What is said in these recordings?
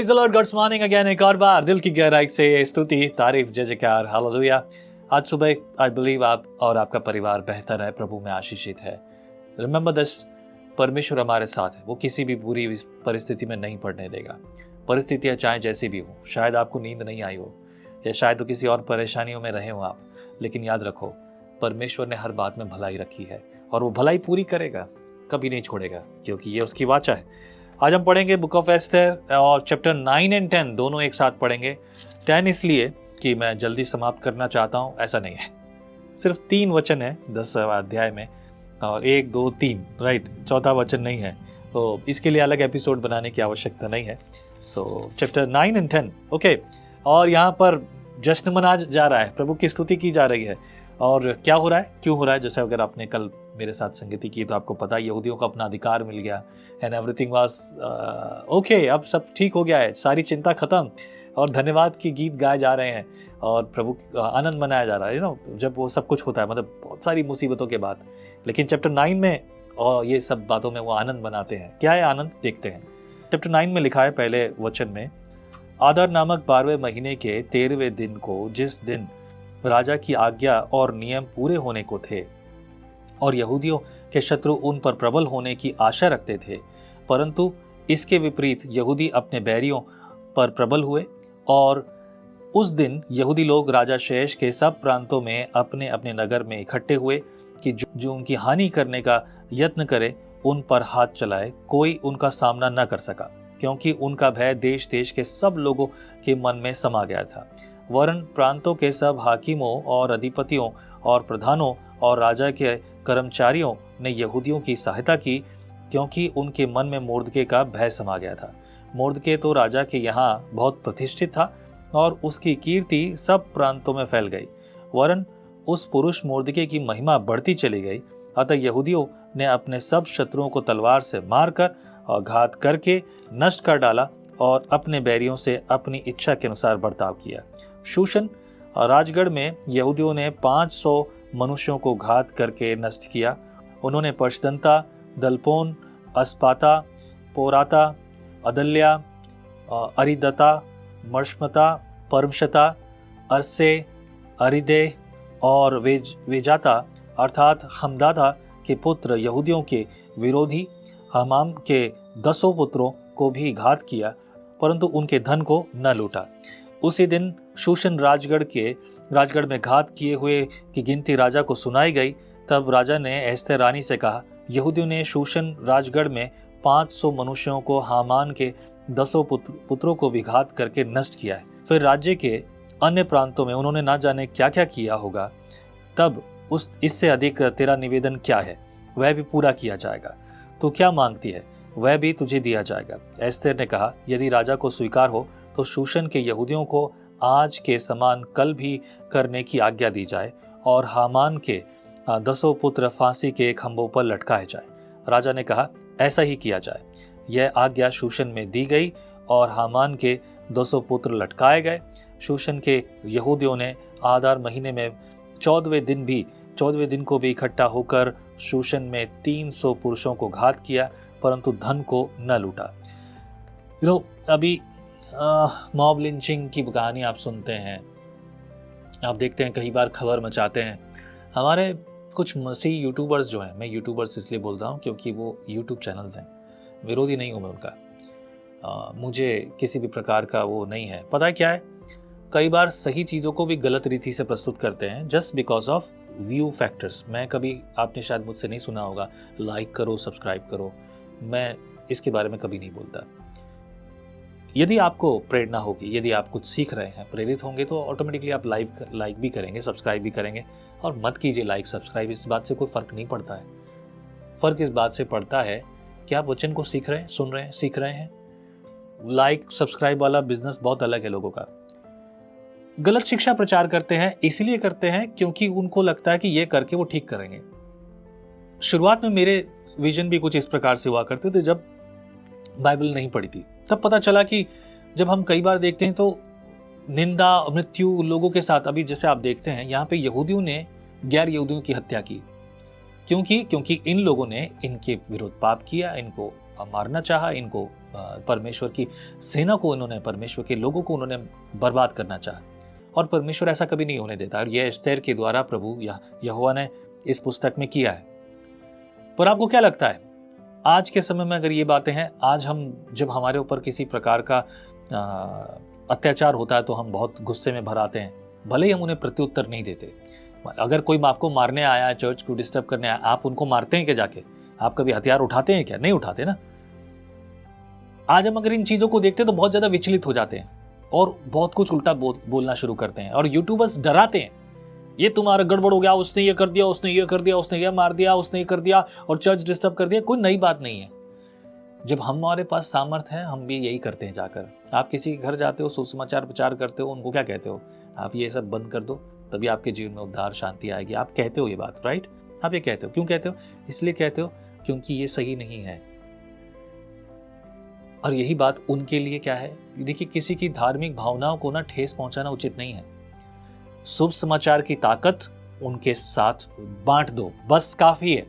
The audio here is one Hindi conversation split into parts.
Praise the Lord, God's morning again. एक और बार दिल की गहराई से स्तुति, तारीफ, जय जयकार, हालेलुया। आज सुबह आई बिलीव आप और आपका परिवार बेहतर है, प्रभु में आशीषित है। रिमेंबर दिस, परमेश्वर हमारे साथ है। वो किसी भी बुरी परिस्थिति में नहीं पड़ने देगा। परिस्थितियां चाहे जैसी भी हो, शायद आपको नींद नहीं आई हो या शायद तो किसी और परेशानियों में रहे हो आप, लेकिन याद रखो परमेश्वर ने हर बात में भलाई रखी है और वो भलाई पूरी करेगा, कभी नहीं छोड़ेगा, क्योंकि ये उसकी वाचा है। आज हम पढ़ेंगे बुक ऑफ एस्थर और चैप्टर 9 और 10 दोनों एक साथ पढ़ेंगे। 10 इसलिए कि मैं जल्दी समाप्त करना चाहता हूँ, ऐसा नहीं है। सिर्फ 3 वचन है 10 अध्याय में, और 1, 2, 3 राइट, चौथा वचन नहीं है, तो इसके लिए अलग एपिसोड बनाने की आवश्यकता नहीं है। सो चैप्टर 9 और 10 ओके। और यहाँ पर जश्न मनाया जा रहा है, प्रभु की स्तुति की जा रही है। और क्या हो रहा है, क्यों हो रहा है? जैसे अगर आपने कल मेरे साथ संगति की तो आपको पता है यहूदियों को अपना अधिकार मिल गया एंड एवरीथिंग वाज ओके। अब सब ठीक हो गया है, सारी चिंता खत्म और धन्यवाद के गीत गाए जा रहे हैं और प्रभु आनंद मनाया जा रहा है। जब वो सब कुछ होता है, मतलब बहुत सारी मुसीबतों के बाद, लेकिन चैप्टर 9 में और ये सब बातों में वो आनंद मनाते हैं। क्या है आनंद, देखते हैं। चैप्टर 9 में लिखा है पहले वचन में, आदार नामक 12वें महीने के 13वें दिन को, जिस दिन राजा की आज्ञा और नियम पूरे होने को थे और यहूदियों के शत्रु उन पर प्रबल होने की आशा रखते थे, परंतु इसके विपरीत यहूदी अपने बैरियों पर प्रबल हुए। और उस दिन यहूदी लोग राजा शेष के सब प्रांतों में अपने अपने नगर में इकट्ठे हुए कि जो उनकी हानि करने का यत्न करे उन पर हाथ चलाए। कोई उनका सामना न कर सका, क्योंकि उनका भय देश देश के सब लोगों के मन में समा गया था। वरन प्रांतों के सब हाकिमों और अधिपतियों और प्रधानों और राजा के कर्मचारियों ने यहूदियों की सहायता की, क्योंकि उनके मन में मुर्दके का भय समा गया था। मुर्दके तो राजा के यहाँ बहुत प्रतिष्ठित था और उसकी कीर्ति सब प्रांतों में फैल गई। वरन उस पुरुष मुर्दके की महिमा बढ़ती चली गई। अतः यहूदियों ने अपने सब शत्रुओं को तलवार से मारकर और घात करके नष्ट कर डाला और अपने बैरियों से अपनी इच्छा के अनुसार बर्ताव किया। शूशन राजगढ़ में यहूदियों ने 500 मनुष्यों को घात करके नष्ट किया। उन्होंने पर्शदंता, दलपोन, अस्पाता, पोराता, अदल्या, अरिदता, मर्शमता, परमशता, अरसे, अरिदे और वेजाता अर्थात हमदादा के पुत्र यहूदियों के विरोधी हमाम के 10 पुत्रों को भी घात किया, परंतु उनके धन को न लूटा। उसी दिन शूशन राजगढ़ में घात किए हुए की गिनती राजा को सुनाई गई। तब राजा ने एस्थर रानी से कहा, यहूदियों ने शूशन राजगढ़ में 500 मनुष्यों को, हामान के 10 पुत्रों को भी घात करके नष्ट किया है। फिर राज्य के अन्य प्रांतों में उन्होंने ना जाने क्या क्या किया होगा। तब इससे अधिक तेरा निवेदन क्या है, वह भी पूरा किया जाएगा। तो क्या मांगती है, वह भी तुझे दिया जाएगा। एस्थर ने कहा, यदि राजा को स्वीकार हो तो शूशन के यहूदियों को आज के समान कल भी करने की आज्ञा दी जाए और हामान के 10 पुत्र फांसी के खंभों पर लटकाए जाए। राजा ने कहा, ऐसा ही किया जाए। यह आज्ञा शूशन में दी गई और हामान के 200 पुत्र लटकाए गए। शूशन के यहूदियों ने आदार महीने में 14वें दिन को भी इकट्ठा होकर शूशन में 300 पुरुषों को घात किया, परंतु धन को न लूटा। अभी मॉब लिंचिंग की कहानी आप सुनते हैं, आप देखते हैं, कई बार खबर मचाते हैं। हमारे कुछ मसीह यूट्यूबर्स जो हैं, मैं यूट्यूबर्स इसलिए बोल रहा हूँ क्योंकि वो यूट्यूब चैनल्स हैं, विरोधी नहीं हूँ मैं उनका, मुझे किसी भी प्रकार का वो नहीं है। पता है क्या है, कई बार सही चीज़ों को भी गलत रीति से प्रस्तुत करते हैं just because of view factors. मैं कभी, आपने शायद मुझसे नहीं सुना होगा, लाइक करो, सब्सक्राइब करो, मैं इसके बारे में कभी नहीं बोलता। यदि आपको प्रेरणा होगी, यदि आप कुछ सीख रहे हैं, प्रेरित होंगे, तो ऑटोमेटिकली आप लाइक भी करेंगे, सब्सक्राइब भी करेंगे। और मत कीजिए लाइक सब्सक्राइब, इस बात से कोई फ़र्क नहीं पड़ता है। फ़र्क इस बात से पड़ता है कि आप वचन को सीख रहे हैं, सुन रहे हैं, सीख रहे हैं। लाइक सब्सक्राइब वाला बिजनेस बहुत अलग है लोगों का। गलत शिक्षा प्रचार करते हैं, इसलिए करते हैं क्योंकि उनको लगता है कि ये करके वो ठीक करेंगे। शुरुआत में मेरे विजन भी कुछ इस प्रकार से हुआ करते थे। जब बाइबल नहीं पढ़ी थी तब पता चला कि जब हम कई बार देखते हैं तो निंदा, मृत्यु लोगों के साथ, अभी जैसे आप देखते हैं यहाँ पे यहूदियों ने गैर यहूदियों की हत्या की। क्योंकि इन लोगों ने इनके विरुद्ध पाप किया, इनको मारना चाहा, इनको परमेश्वर की सेना को उन्होंने, परमेश्वर के लोगों को उन्होंने बर्बाद करना चाहा, और परमेश्वर ऐसा कभी नहीं होने देता। और यह एस्तेर के द्वारा प्रभु यहोवा ने इस पुस्तक में किया है। पर आपको क्या लगता है आज के समय में अगर ये बातें हैं, आज हम जब हमारे ऊपर किसी प्रकार का अत्याचार होता है तो हम बहुत गुस्से में भर आते हैं, भले ही हम उन्हें प्रत्युत्तर नहीं देते। अगर कोई आपको मारने आया है, चर्च को डिस्टर्ब करने आया, आप उनको मारते हैं क्या जाके? आप कभी हथियार उठाते हैं क्या? नहीं उठाते ना। आज हम अगर इन चीजों को देखते हैं तो बहुत ज्यादा विचलित हो जाते हैं और बहुत कुछ उल्टा बोलना शुरू करते हैं, और यूट्यूबर्स डराते हैं, ये तुम्हारा गड़बड़ हो गया, उसने ये कर दिया, उसने ये कर दिया, उसने ये मार दिया, उसने ये कर दिया, और चर्च डिस्टर्ब कर दिया। कोई नई बात नहीं है। जब हमारे पास सामर्थ्य है हम भी यही करते हैं। जाकर आप किसी के घर जाते हो, सुसमाचार प्रचार करते हो, उनको क्या कहते हो? आप ये सब बंद कर दो, तभी आपके जीवन में उद्धार शांति आएगी। आप कहते हो ये बात, राइट? आप ये कहते हो। क्यों कहते हो? इसलिए कहते हो क्योंकि ये सही नहीं है। और यही बात उनके लिए क्या है? देखिए, किसी की धार्मिक भावनाओं को ना ठेस पहुंचाना उचित नहीं है। शुभ समाचार की ताकत उनके साथ बांट दो, बस काफी है।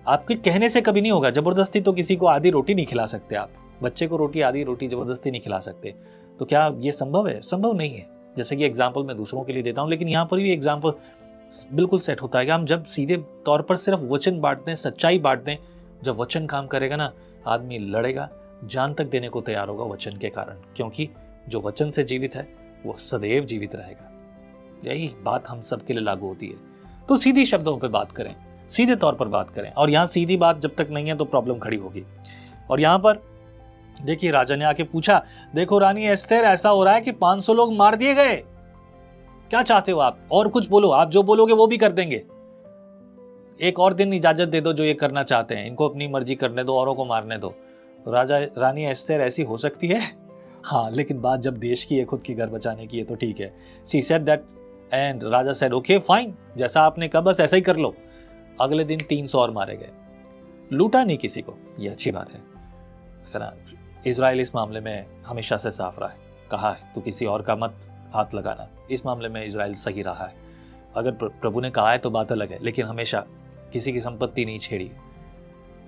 आपके कहने से कभी नहीं होगा। जबरदस्ती तो किसी को आधी रोटी नहीं खिला सकते आप। बच्चे को आधी रोटी जबरदस्ती नहीं खिला सकते। तो क्या ये संभव है? संभव नहीं है। जैसे कि एग्जाम्पल मैं दूसरों के लिए देता हूं, लेकिन यहाँ पर भी एग्जाम्पल बिल्कुल सेट होता है कि हम जब सीधे तौर पर सिर्फ वचन बांट दें, सच्चाई बांट दें, जब वचन काम करेगा ना, आदमी लड़ेगा, जान तक देने को तैयार होगा वचन के कारण, क्योंकि जो वचन से जीवित है वो सदैव जीवित रहेगा। यही बात हम सबके लिए लागू होती है। तो सीधी शब्दों पे बात करें, सीधे तौर पर बात करें। और यहाँ सीधी बात जब तक नहीं है तो प्रॉब्लम खड़ी होगी। और यहाँ पर देखिए, राजा ने आके पूछा, देखो रानी एस्तेर, ऐसा हो रहा है कि 500 लोग मार दिए गए, क्या चाहते हो आप? और कुछ बोलो, आप जो बोलोगे वो भी कर देंगे। एक और दिन इजाजत दे दो जो ये करना चाहते हैं, इनको अपनी मर्जी करने दो, औरों को मारने दो। रानी एस्तेर ऐसी हो सकती है? हाँ, लेकिन बात जब देश की है, खुद की घर बचाने की है, तो ठीक है। She said that and Raja said okay fine, जैसा आपने कहा बस ऐसा ही कर लो। अगले दिन 300 और मारे गए। लूटा नहीं किसी को, ये अच्छी बात है ना। इजराइल इस मामले में हमेशा से साफ रहा है, कहा है तो किसी और का मत हाथ लगाना। इस मामले में इजराइल सही रहा है। अगर प्रभु ने कहा है तो बात अलग है, लेकिन हमेशा किसी की संपत्ति नहीं छेड़ी।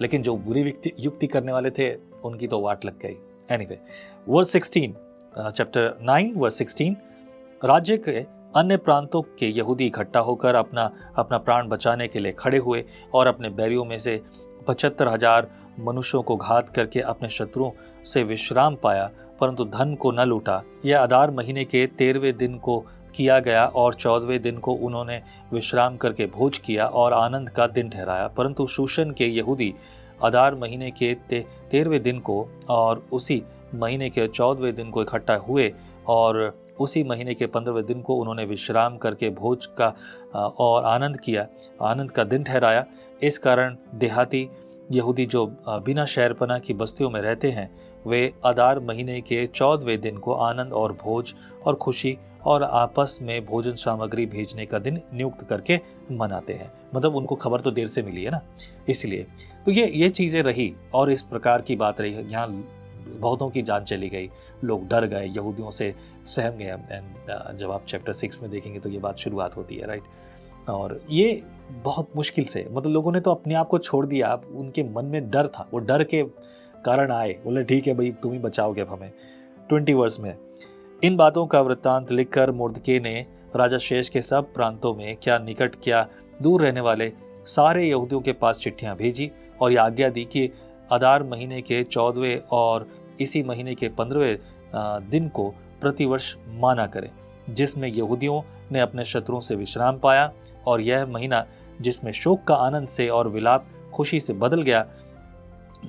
लेकिन जो बुरी युक्ति करने वाले थे उनकी तो वाट लग गई। एनीवे, वर्स 16, चैप्टर 9 वर्स 16, राज्य के अन्य प्रांतों के यहूदी इकट्ठा होकर अपना प्राण बचाने के लिए खड़े हुए और अपने बैरियों में से 75,000 मनुष्यों को घात करके अपने शत्रुओं से विश्राम पाया, परंतु धन को न लूटा। यह अदार महीने के 13वें दिन को किया गया और 14वें दिन को उन्होंने विश्राम करके भोज किया और आनंद का दिन ठहराया। परंतु शूशन के यहूदी अदार महीने के 13वें दिन को और उसी महीने के 14वें दिन को इकट्ठा हुए और उसी महीने के 15वें दिन को उन्होंने विश्राम करके भोज का और आनंद का दिन ठहराया। इस कारण देहाती यहूदी जो बिना शहरपना की बस्तियों में रहते हैं, वे अदार महीने के 14वें दिन को आनंद और भोज और खुशी और आपस में भोजन सामग्री भेजने का दिन नियुक्त करके मनाते हैं। मतलब उनको खबर तो देर से मिली है ना, इसलिए। तो ये चीज़ें रही और इस प्रकार की बात रही। यहाँ बहुतों की जान चली गई, लोग डर गए, यहूदियों से सहम गए। एंड जब आप चैप्टर 6 में देखेंगे तो ये बात शुरुआत होती है, राइट। और ये बहुत मुश्किल से, मतलब लोगों ने तो अपने आप को छोड़ दिया। उनके मन में डर था, वो डर के कारण आए, बोले ठीक है भाई, तुम ही बचाओगे अब हमें। 20 वर्स में इन बातों का वृत्तांत लिखकर मुर्दके ने राजा शेष के सब प्रांतों में, क्या निकट क्या दूर रहने वाले सारे यहूदियों के पास चिट्ठियां भेजी और यह आज्ञा दी कि अदार महीने के 14वें और इसी महीने के 15वें दिन को प्रतिवर्ष माना करें, जिसमें यहूदियों ने अपने शत्रुओं से विश्राम पाया, और यह महीना जिसमें शोक का आनंद से और विलाप खुशी से बदल गया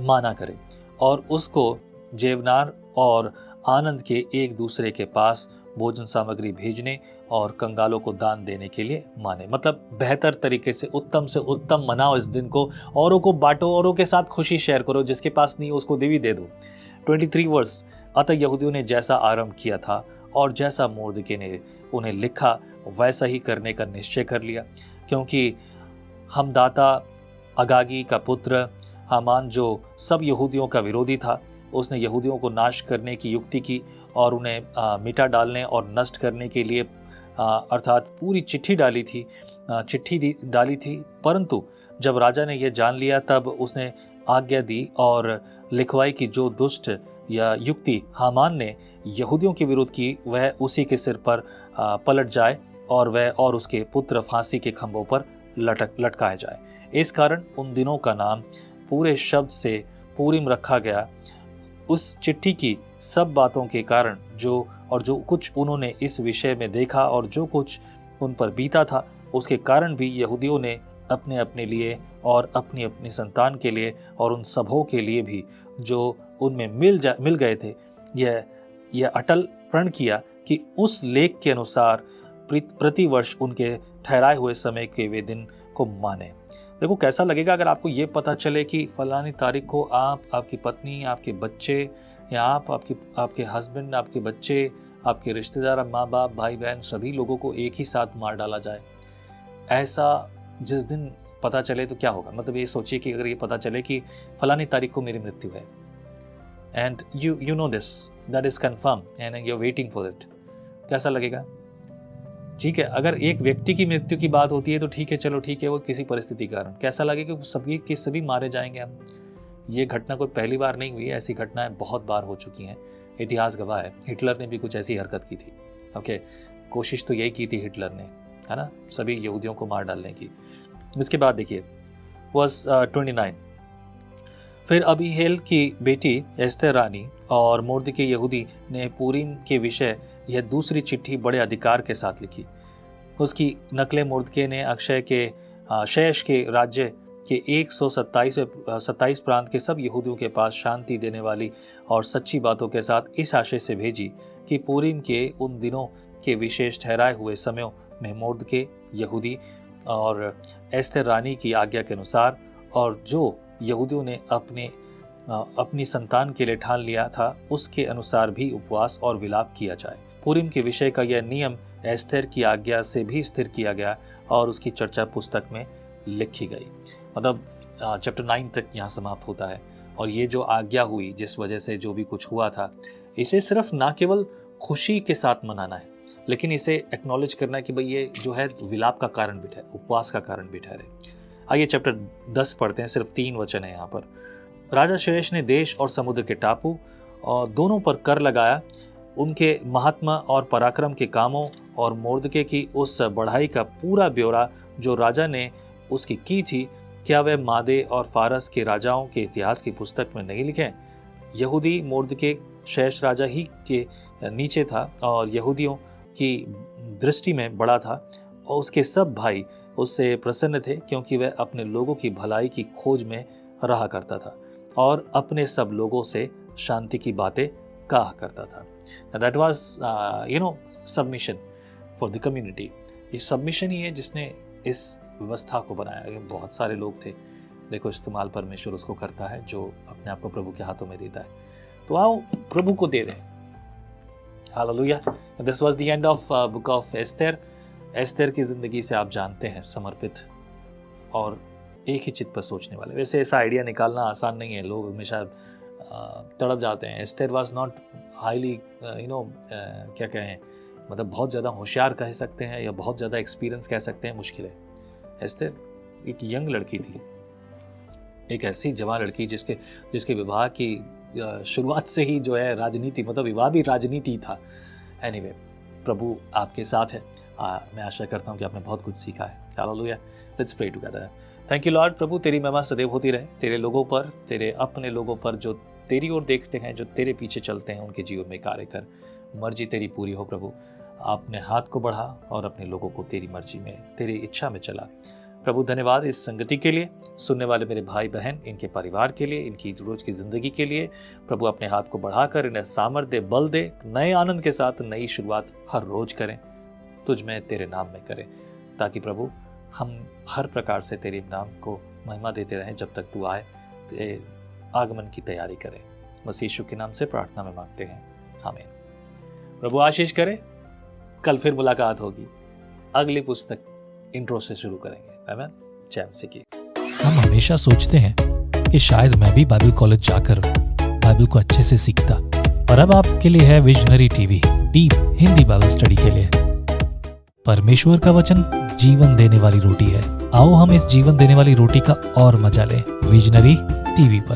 माना करें, और उसको जेवनार और आनंद के एक दूसरे के पास भोजन सामग्री भेजने और कंगालों को दान देने के लिए माने। मतलब बेहतर तरीके से उत्तम मनाओ इस दिन को, औरों को बांटो, औरों के साथ खुशी शेयर करो, जिसके पास नहीं उसको देवी दे दो। 23 वर्ष, अतः यहूदियों ने जैसा आरंभ किया था और जैसा मुर्दके ने उन्हें लिखा वैसा ही करने का निश्चय कर लिया, क्योंकि हमदाता अगागी का पुत्र हामान जो सब यहूदियों का विरोधी था, उसने यहूदियों को नाश करने की युक्ति की और उन्हें मिटा डालने और नष्ट करने के लिए अर्थात पूरी चिट्ठी डाली थी। परंतु जब राजा ने यह जान लिया तब उसने आज्ञा दी और लिखवाई कि जो दुष्ट या युक्ति हामान ने यहूदियों के विरुद्ध की वह उसी के सिर पर पलट जाए और वह और उसके पुत्र फांसी के खंभों पर लटकाए जाए। इस कारण उन दिनों का नाम पूरे शब्द से पूरीम रखा गया। उस चिट्ठी की सब बातों के कारण जो कुछ उन्होंने इस विषय में देखा और जो कुछ उन पर बीता था, उसके कारण भी यहूदियों ने अपने अपने लिए और अपनी अपनी संतान के लिए और उन सबों के लिए भी जो उनमें मिल गए थे यह अटल प्रण किया कि उस लेख के अनुसार प्रतिवर्ष उनके ठहराए हुए समय के वे दिन को माने। देखो कैसा लगेगा अगर आपको ये पता चले कि फलानी तारीख को आप, आपकी पत्नी, आपके बच्चे या आपके हस्बैंड, आपके बच्चे, आपके रिश्तेदार, माँ बाप, भाई बहन, सभी लोगों को एक ही साथ मार डाला जाए। ऐसा जिस दिन पता चले तो क्या होगा। मतलब ये सोचिए कि अगर ये पता चले कि फलानी तारीख को मेरी मृत्यु है and you know this, that is confirm and you are waiting for it, कैसा लगेगा। ठीक है, अगर एक व्यक्ति की मृत्यु की बात होती है तो ठीक है, चलो ठीक है, वो किसी परिस्थिति के कारण, कैसा लगेगा कि सभी के सभी मारे जाएंगे हम। ये घटना कोई पहली बार नहीं हुई है, ऐसी घटनाएं बहुत बार हो चुकी हैं, इतिहास गवाह है। हिटलर ने भी कुछ ऐसी हरकत की थी। ओके, कोशिश तो यही की थी हिटलर ने, है ना, सभी यहूदियों को मार डालने की। इसके बाद देखिए वर्स 29, फिर अबीहेल की बेटी एस्तेर रानी और मोर्दके यहूदी ने पूरीम के विषय यह दूसरी चिट्ठी बड़े अधिकार के साथ लिखी। उसकी नकलें मोर्दके ने शेष के राज्य के 127 प्रांत के सब यहूदियों के पास शांति देने वाली और सच्ची बातों के साथ इस आशय से भेजी कि पूरीम के उन दिनों के विशेष ठहराए हुए समयों में मोर्दके यहूदी और एस्तेर रानी की आज्ञा के अनुसार और जो यहूदियों ने अपनी संतान के लिए ठान लिया था उसके अनुसार भी उपवास और विलाप किया जाए। पूरीम के विषय का यह नियम एस्तेर की आज्ञा से भी स्थिर किया गया और उसकी चर्चा पुस्तक में लिखी गई। मतलब चैप्टर 9 तक यहाँ समाप्त होता है। और ये जो आज्ञा हुई, जिस वजह से जो भी कुछ हुआ था, इसे सिर्फ ना केवल खुशी के साथ मनाना है, लेकिन इसे एक्नॉलेज करना है कि भाई ये जो है विलाप का कारण भी ठहरे, उपवास का कारण भी ठहरे। आइए चैप्टर 10 पढ़ते हैं, सिर्फ 3 वचन है यहाँ पर। राजा शेरेश ने देश और समुद्र के टापू और दोनों पर कर लगाया। उनके महात्मा और पराक्रम के कामों और मोर्दके की उस बढ़ाई का पूरा ब्यौरा जो राजा ने उसकी की थी, क्या वह मादे और फारस के राजाओं के इतिहास की पुस्तक में नहीं लिखे? यहूदी मोर्दके शेष राजा ही के नीचे था और यहूदियों की दृष्टि में बड़ा था और उसके सब भाई उससे प्रसन्न थे क्योंकि वह अपने लोगों की भलाई की खोज में रहा करता था और अपने सब लोगों से शांति की बातें कहा करता था। That was submission for the community. ये सबमिशन ही है जिसने इस व्यवस्था को बनाया। बहुत सारे लोग थे, देखो इस्तेमाल परमेश्वर उसको करता है जो अपने आप को प्रभु के हाथों में देता है। तो आओ प्रभु को दे दें। Hallelujah. This was the end of book of Esther. Esther की जिंदगी से आप जानते हैं समर्पित और एक ही चित्त पर सोचने वाले। वैसे ऐसा आइडिया निकालना आसान नहीं है, लोग हमेशा तड़प जाते हैं। एस्तेर वाज नॉट हाईली क्या कहें, मतलब बहुत ज़्यादा होशियार कह सकते हैं या बहुत ज़्यादा एक्सपीरियंस कह सकते हैं, मुश्किल है। एस्तेर एक यंग लड़की थी, एक ऐसी जवान लड़की जिसके विवाह की शुरुआत से ही जो है राजनीति, मतलब विवाह भी राजनीति था। एनीवे, प्रभु आपके साथ है। मैं आशा करता हूँ कि आपने बहुत कुछ सीखा है। Hallelujah. Let's pray together. Thank you lord. प्रभु तेरी महिमा सदैव होती रहे तेरे लोगों पर, तेरे अपने लोगों पर जो तेरी ओर देखते हैं, जो तेरे पीछे चलते हैं, उनके जीवन में कार्य कर। मर्जी तेरी पूरी हो प्रभु। आपने हाथ को बढ़ा और अपने लोगों को तेरी मर्जी में, तेरी इच्छा में चला। प्रभु धन्यवाद इस संगति के लिए, सुनने वाले मेरे भाई बहन, इनके परिवार के लिए, इनकी रोज की जिंदगी के लिए। प्रभु अपने हाथ को बढ़ाकर इन्हें सामर्थ्य बल दे, नए आनंद के साथ नई शुरुआत हर रोज करें, तुझ में तेरे नाम में करें, ताकि प्रभु हम हर प्रकार से तेरे नाम को महिमा देते रहें जब तक तू आए, तेरे आगमन की तैयारी करें। मसीह यीशु के नाम से प्रार्थना में मांगते हैं, आमीन। प्रभु आशीष करे। कल फिर मुलाकात होगी, अगली पुस्तक इंट्रो से शुरू करेंगे। आमीन। जय मसीह की। हम हमेशा सोचते हैं कि शायद मैं भी बाइबल कॉलेज जाकर बाइबल को अच्छे से सीखता, और अब आपके लिए है visionary TV, deep Hindi Bible study के लिए। परमेश्वर का वचन जीवन देने वाली रोटी है। आओ हम इस जीवन देने वाली रोटी का और मजा लें। विजनरी टीवी पर।